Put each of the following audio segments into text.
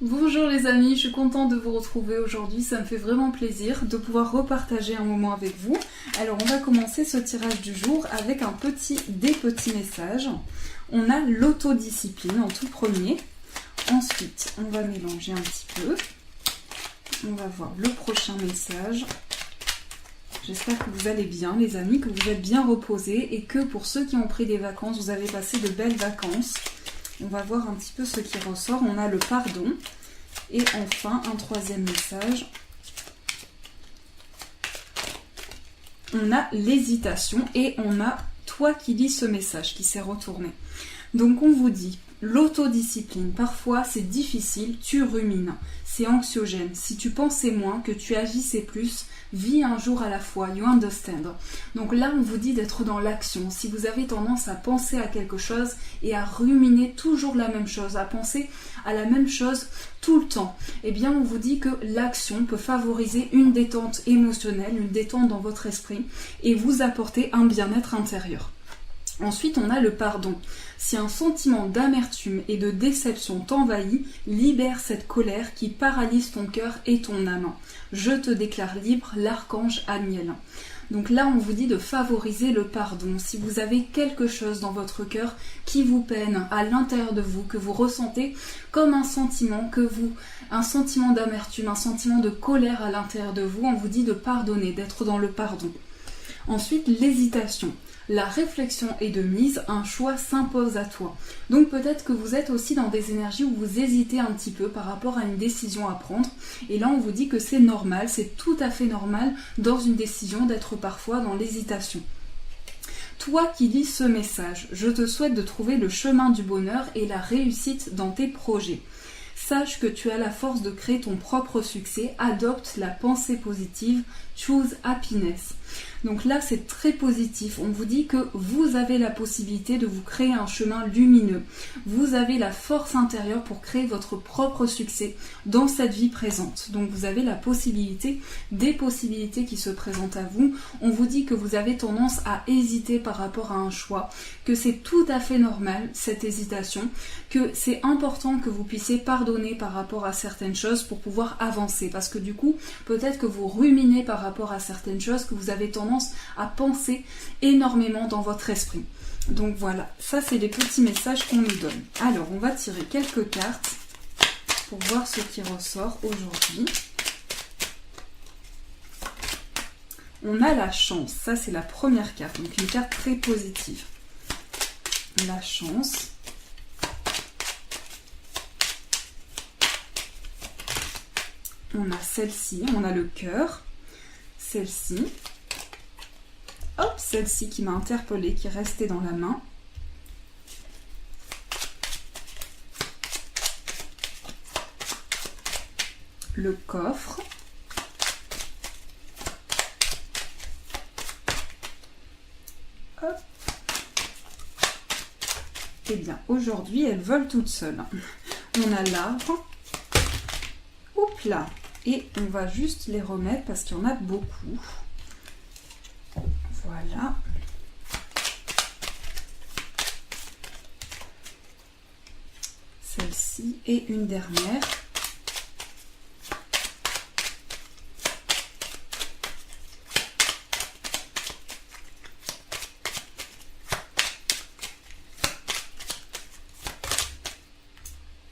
Bonjour les amis, je suis contente de vous retrouver aujourd'hui, ça me fait vraiment plaisir de pouvoir repartager un moment avec vous. Alors on va commencer ce tirage du jour avec des petits messages. On a l'autodiscipline en tout premier. Ensuite, on va mélanger un petit peu. On va voir le prochain message. J'espère que vous allez bien les amis, que vous êtes bien reposés et que pour ceux qui ont pris des vacances, vous avez passé de belles vacances. On va voir un petit peu ce qui ressort. On a le pardon. Et enfin, un troisième message. On a l'hésitation et on a toi qui lis ce message qui s'est retourné. Donc on vous dit, l'autodiscipline, parfois c'est difficile, tu rumines, c'est anxiogène. Si tu pensais moins, que tu agissais plus, vis un jour à la fois, you understand. Donc là on vous dit d'être dans l'action. Si vous avez tendance à penser à quelque chose et à ruminer toujours la même chose, à penser à la même chose tout le temps, eh bien on vous dit que l'action peut favoriser une détente émotionnelle, une détente dans votre esprit et vous apporter un bien-être intérieur. Ensuite, on a le pardon. Si un sentiment d'amertume et de déception t'envahit, libère cette colère qui paralyse ton cœur et ton âme. Je te déclare libre, l'archange Amiel. Donc là, on vous dit de favoriser le pardon. Si vous avez quelque chose dans votre cœur qui vous peine à l'intérieur de vous, que vous ressentez comme un sentiment d'amertume, un sentiment de colère à l'intérieur de vous, on vous dit de pardonner, d'être dans le pardon. Ensuite, l'hésitation. La réflexion est de mise, un choix s'impose à toi. Donc peut-être que vous êtes aussi dans des énergies où vous hésitez un petit peu par rapport à une décision à prendre. Et là on vous dit que c'est normal, c'est tout à fait normal dans une décision d'être parfois dans l'hésitation. Toi qui lis ce message, je te souhaite de trouver le chemin du bonheur et la réussite dans tes projets. Sache que tu as la force de créer ton propre succès, adopte la pensée positive, choose happiness. Donc là c'est très positif, on vous dit que vous avez la possibilité de vous créer un chemin lumineux. Vous avez la force intérieure pour créer votre propre succès dans cette vie présente. Donc vous avez la possibilité, des possibilités qui se présentent à vous. On vous dit que vous avez tendance à hésiter par rapport à un choix, que c'est tout à fait normal cette hésitation, que c'est important que vous puissiez pardonner par rapport à certaines choses pour pouvoir avancer. Parce que du coup, peut-être que vous ruminez par rapport à certaines choses, que vous avez tendance à penser énormément dans votre esprit. Donc voilà, ça c'est les petits messages qu'on nous donne. Alors on va tirer quelques cartes pour voir ce qui ressort aujourd'hui. On a la chance, ça c'est la première carte, donc une carte très positive. La chance. On a celle-ci, on a le cœur. Celle-ci. Hop, celle-ci qui m'a interpellée, qui est restée dans la main. Le coffre. Hop. Eh bien, aujourd'hui, elles volent toutes seules. On a l'arbre. Oups là. Et on va juste les remettre parce qu'il y en a beaucoup. Voilà. Celle-ci et une dernière.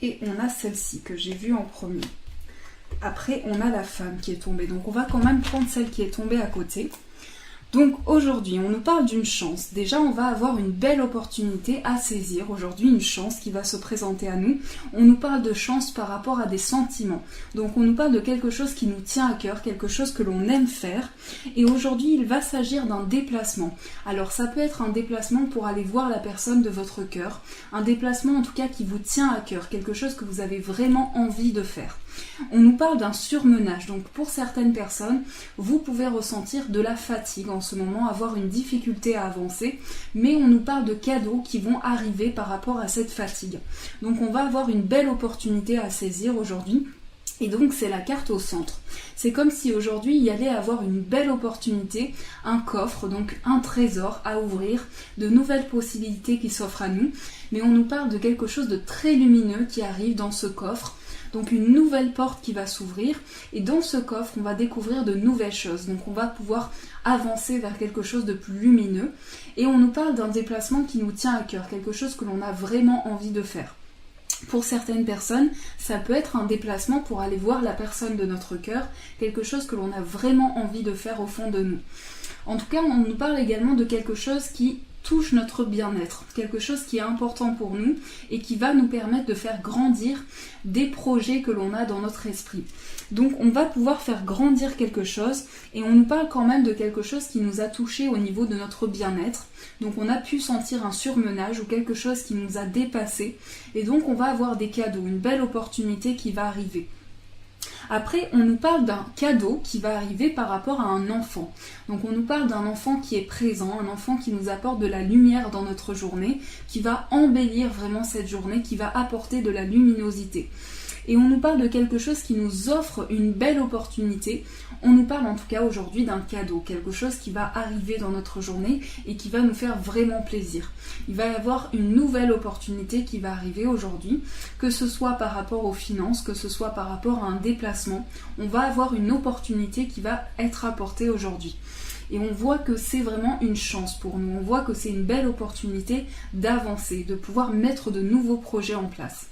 Et on a celle-ci que j'ai vue en premier. Après, on a la femme qui est tombée. Donc, on va quand même prendre celle qui est tombée à côté. Donc, aujourd'hui, on nous parle d'une chance. Déjà, on va avoir une belle opportunité à saisir. Aujourd'hui, une chance qui va se présenter à nous. On nous parle de chance par rapport à des sentiments. Donc, on nous parle de quelque chose qui nous tient à cœur, quelque chose que l'on aime faire. Et aujourd'hui, il va s'agir d'un déplacement. Alors, ça peut être un déplacement pour aller voir la personne de votre cœur. Un déplacement, en tout cas, qui vous tient à cœur. Quelque chose que vous avez vraiment envie de faire. On nous parle d'un surmenage, donc pour certaines personnes, vous pouvez ressentir de la fatigue en ce moment, avoir une difficulté à avancer, mais on nous parle de cadeaux qui vont arriver par rapport à cette fatigue. Donc on va avoir une belle opportunité à saisir aujourd'hui. Et donc c'est la carte au centre. C'est comme si aujourd'hui il y allait avoir une belle opportunité, un coffre, donc un trésor à ouvrir, de nouvelles possibilités qui s'offrent à nous. Mais on nous parle de quelque chose de très lumineux qui arrive dans ce coffre. Donc une nouvelle porte qui va s'ouvrir et dans ce coffre on va découvrir de nouvelles choses. Donc on va pouvoir avancer vers quelque chose de plus lumineux et on nous parle d'un déplacement qui nous tient à cœur, quelque chose que l'on a vraiment envie de faire. Pour certaines personnes, ça peut être un déplacement pour aller voir la personne de notre cœur, quelque chose que l'on a vraiment envie de faire au fond de nous. En tout cas, on nous parle également de quelque chose qui touche notre bien-être, quelque chose qui est important pour nous et qui va nous permettre de faire grandir des projets que l'on a dans notre esprit. Donc on va pouvoir faire grandir quelque chose et on nous parle quand même de quelque chose qui nous a touché au niveau de notre bien-être. Donc on a pu sentir un surmenage ou quelque chose qui nous a dépassé et donc on va avoir des cadeaux, une belle opportunité qui va arriver. Après, on nous parle d'un cadeau qui va arriver par rapport à un enfant. Donc on nous parle d'un enfant qui est présent, un enfant qui nous apporte de la lumière dans notre journée, qui va embellir vraiment cette journée, qui va apporter de la luminosité. Et on nous parle de quelque chose qui nous offre une belle opportunité. On nous parle en tout cas aujourd'hui d'un cadeau, quelque chose qui va arriver dans notre journée et qui va nous faire vraiment plaisir. Il va y avoir une nouvelle opportunité qui va arriver aujourd'hui, que ce soit par rapport aux finances, que ce soit par rapport à un déplacement. On va avoir une opportunité qui va être apportée aujourd'hui. Et on voit que c'est vraiment une chance pour nous. On voit que c'est une belle opportunité d'avancer, de pouvoir mettre de nouveaux projets en place.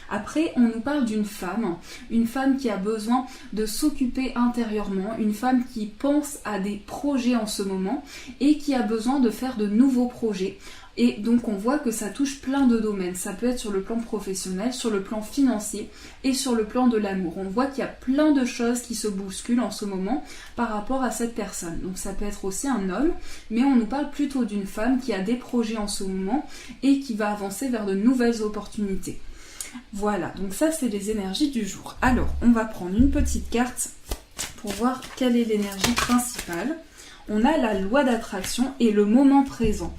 Après, on nous parle d'une femme qui a besoin de s'occuper intérieurement, une femme qui pense à des projets en ce moment et qui a besoin de faire de nouveaux projets. Et donc on voit que ça touche plein de domaines. Ça peut être sur le plan professionnel, sur le plan financier et sur le plan de l'amour. On voit qu'il y a plein de choses qui se bousculent en ce moment par rapport à cette personne. Donc ça peut être aussi un homme, mais on nous parle plutôt d'une femme qui a des projets en ce moment et qui va avancer vers de nouvelles opportunités. Voilà, donc ça c'est les énergies du jour. Alors, on va prendre une petite carte pour voir quelle est l'énergie principale. On a la loi d'attraction et le moment présent.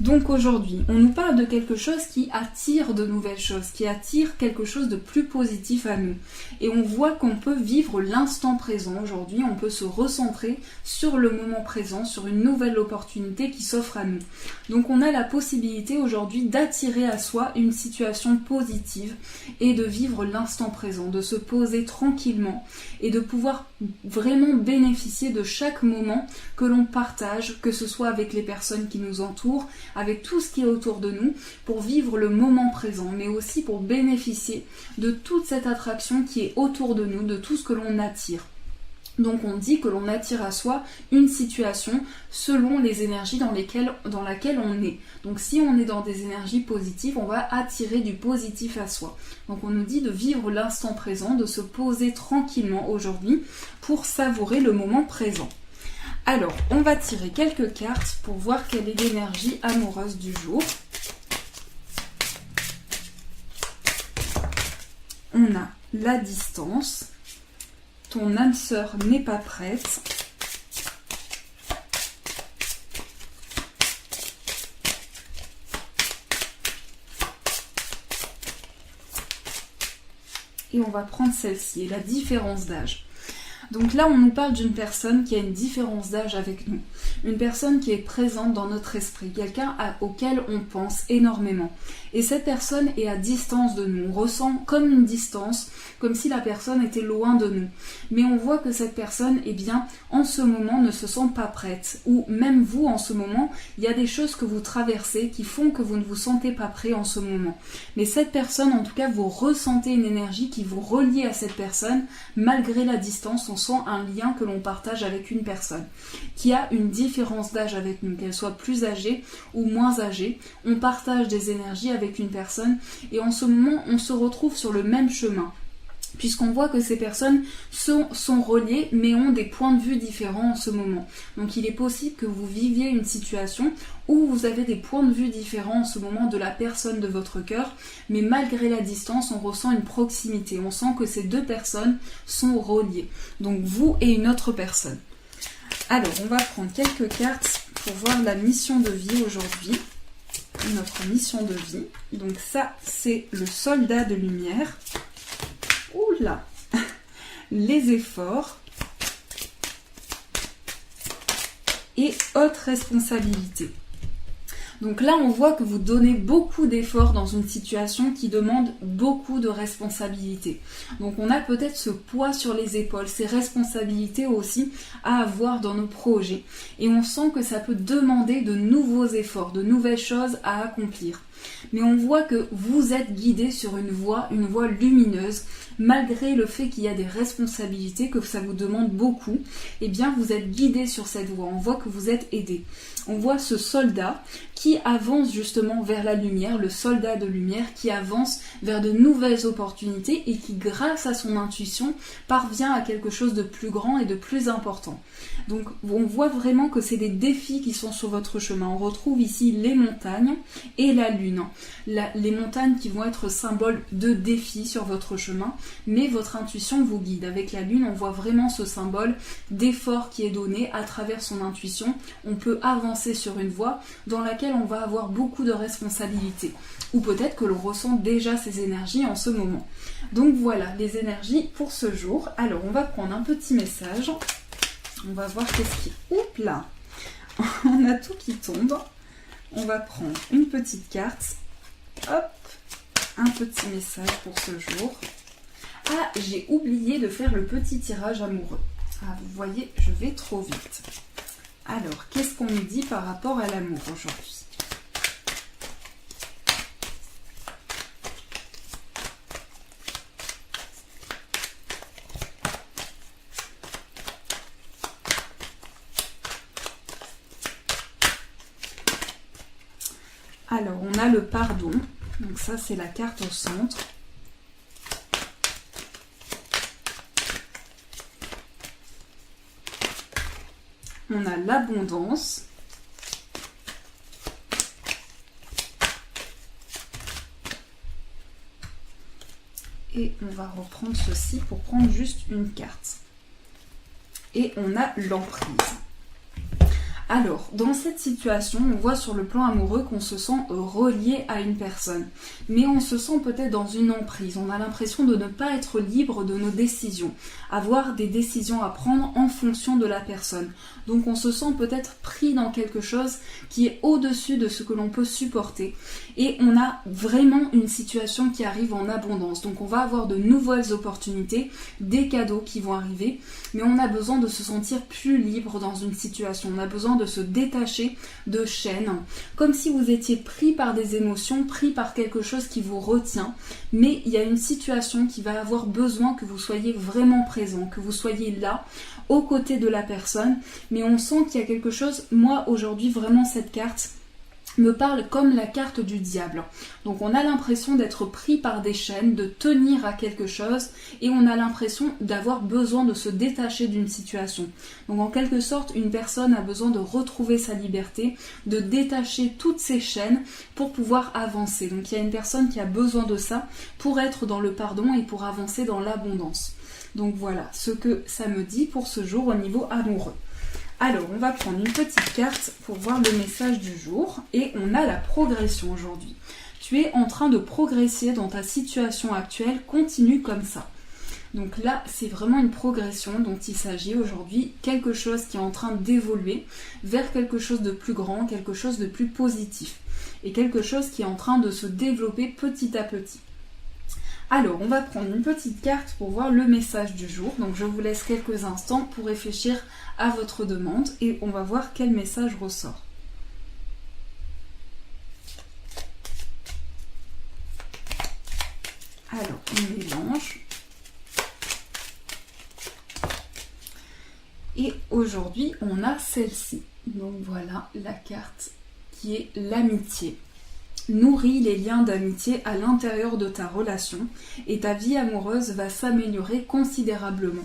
Donc aujourd'hui, on nous parle de quelque chose qui attire de nouvelles choses, qui attire quelque chose de plus positif à nous. Et on voit qu'on peut vivre l'instant présent aujourd'hui, on peut se recentrer sur le moment présent, sur une nouvelle opportunité qui s'offre à nous. Donc on a la possibilité aujourd'hui d'attirer à soi une situation positive et de vivre l'instant présent, de se poser tranquillement et de pouvoir vraiment bénéficier de chaque moment que l'on partage, que ce soit avec les personnes qui nous entourent, avec tout ce qui est autour de nous, pour vivre le moment présent, mais aussi pour bénéficier de toute cette attraction qui est autour de nous, de tout ce que l'on attire. Donc on dit que l'on attire à soi une situation selon les énergies dans laquelle on est. Donc si on est dans des énergies positives, on va attirer du positif à soi. Donc on nous dit de vivre l'instant présent, de se poser tranquillement aujourd'hui pour savourer le moment présent. Alors, on va tirer quelques cartes pour voir quelle est l'énergie amoureuse du jour. On a la distance. Ton âme sœur n'est pas prête. Et on va prendre celle-ci, la différence d'âge. Donc là, on nous parle d'une personne qui a une différence d'âge avec nous. Une personne qui est présente dans notre esprit, quelqu'un auquel on pense énormément. Et cette personne est à distance de nous. On ressent comme une distance, comme si la personne était loin de nous. Mais on voit que cette personne, eh bien, en ce moment, ne se sent pas prête. Ou même vous, en ce moment, il y a des choses que vous traversez qui font que vous ne vous sentez pas prêt en ce moment. Mais cette personne, en tout cas, vous ressentez une énergie qui vous relie à cette personne. Malgré la distance, on sent un lien que l'on partage avec une personne qui a une différence d'âge avec nous, qu'elle soit plus âgée ou moins âgée. On partage des énergies avec une personne et en ce moment, on se retrouve sur le même chemin. Puisqu'on voit que ces personnes sont reliées mais ont des points de vue différents en ce moment. Donc il est possible que vous viviez une situation où vous avez des points de vue différents en ce moment de la personne de votre cœur, mais malgré la distance, on ressent une proximité. On sent que ces deux personnes sont reliées. Donc vous et une autre personne. Alors, on va prendre quelques cartes pour voir la mission de vie aujourd'hui. Notre mission de vie. Donc ça, c'est le soldat de lumière. Oula, les efforts et haute responsabilité. Donc là, on voit que vous donnez beaucoup d'efforts dans une situation qui demande beaucoup de responsabilités. Donc on a peut-être ce poids sur les épaules, ces responsabilités aussi à avoir dans nos projets. Et on sent que ça peut demander de nouveaux efforts, de nouvelles choses à accomplir. Mais on voit que vous êtes guidé sur une voie lumineuse, malgré le fait qu'il y a des responsabilités, que ça vous demande beaucoup, eh bien vous êtes guidé sur cette voie, on voit que vous êtes aidé. On voit ce soldat qui avance justement vers la lumière, le soldat de lumière qui avance vers de nouvelles opportunités et qui, grâce à son intuition, parvient à quelque chose de plus grand et de plus important. Donc on voit vraiment que c'est des défis qui sont sur votre chemin. On retrouve ici les montagnes et la lune. Les montagnes qui vont être symbole de défis sur votre chemin, mais votre intuition vous guide. Avec la lune, on voit vraiment ce symbole d'effort qui est donné à travers son intuition. On peut avancer sur une voie dans laquelle on va avoir beaucoup de responsabilités. Ou peut-être que l'on ressent déjà ces énergies en ce moment. Donc voilà les énergies pour ce jour. Alors on va prendre un petit message. On va voir qu'est-ce qui... Oups là. On a tout qui tombe. On va prendre une petite carte. Hop. Un petit message pour ce jour. Ah, j'ai oublié de faire le petit tirage amoureux. Ah, vous voyez, je vais trop vite. Alors, qu'est-ce qu'on nous dit par rapport à l'amour aujourd'hui ? Alors, on a le pardon. Donc ça, c'est la carte au centre. On a l'abondance. Et on va reprendre ceci pour prendre juste une carte. Et on a l'emprise. Alors, dans cette situation, on voit sur le plan amoureux qu'on se sent relié à une personne. Mais on se sent peut-être dans une emprise. On a l'impression de ne pas être libre de nos décisions. Avoir des décisions à prendre en fonction de la personne. Donc on se sent peut-être pris dans quelque chose qui est au-dessus de ce que l'on peut supporter. Et on a vraiment une situation qui arrive en abondance. Donc on va avoir de nouvelles opportunités, des cadeaux qui vont arriver. Mais on a besoin de se sentir plus libre dans une situation. On a besoin de se détacher de chaînes, comme si vous étiez pris par des émotions, pris par quelque chose qui vous retient, mais il y a une situation qui va avoir besoin que vous soyez vraiment présent, que vous soyez là, aux côtés de la personne, mais on sent qu'il y a quelque chose, moi aujourd'hui vraiment cette carte me parle comme la carte du diable. Donc on a l'impression d'être pris par des chaînes, de tenir à quelque chose et on a l'impression d'avoir besoin de se détacher d'une situation. Donc en quelque sorte, une personne a besoin de retrouver sa liberté, de détacher toutes ces chaînes pour pouvoir avancer. Donc il y a une personne qui a besoin de ça pour être dans le pardon et pour avancer dans l'abondance. Donc voilà ce que ça me dit pour ce jour au niveau amoureux. Alors, on va prendre une petite carte pour voir le message du jour. Et on a la progression aujourd'hui. Tu es en train de progresser dans ta situation actuelle. Continue comme ça. Donc là, c'est vraiment une progression dont il s'agit aujourd'hui. Quelque chose qui est en train d'évoluer vers quelque chose de plus grand, quelque chose de plus positif. Et quelque chose qui est en train de se développer petit à petit. Alors, on va prendre une petite carte pour voir le message du jour. Donc, je vous laisse quelques instants pour réfléchir à votre demande et on va voir quel message ressort. Alors, on mélange. Et aujourd'hui, on a celle-ci. Donc, voilà la carte qui est l'amitié. Nourris les liens d'amitié à l'intérieur de ta relation et ta vie amoureuse va s'améliorer considérablement.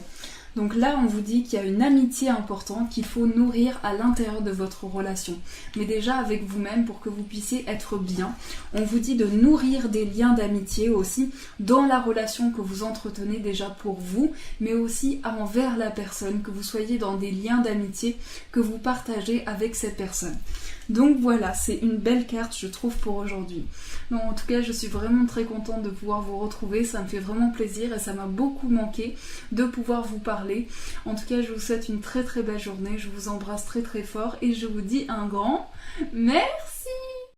Donc là, on vous dit qu'il y a une amitié importante qu'il faut nourrir à l'intérieur de votre relation. Mais déjà avec vous-même pour que vous puissiez être bien. On vous dit de nourrir des liens d'amitié aussi dans la relation que vous entretenez déjà pour vous, mais aussi envers la personne, que vous soyez dans des liens d'amitié que vous partagez avec cette personne. Donc voilà, c'est une belle carte je trouve pour aujourd'hui. Donc en tout cas je suis vraiment très contente de pouvoir vous retrouver, ça me fait vraiment plaisir et ça m'a beaucoup manqué de pouvoir vous parler. En tout cas je vous souhaite une très très belle journée, je vous embrasse très très fort et je vous dis un grand merci.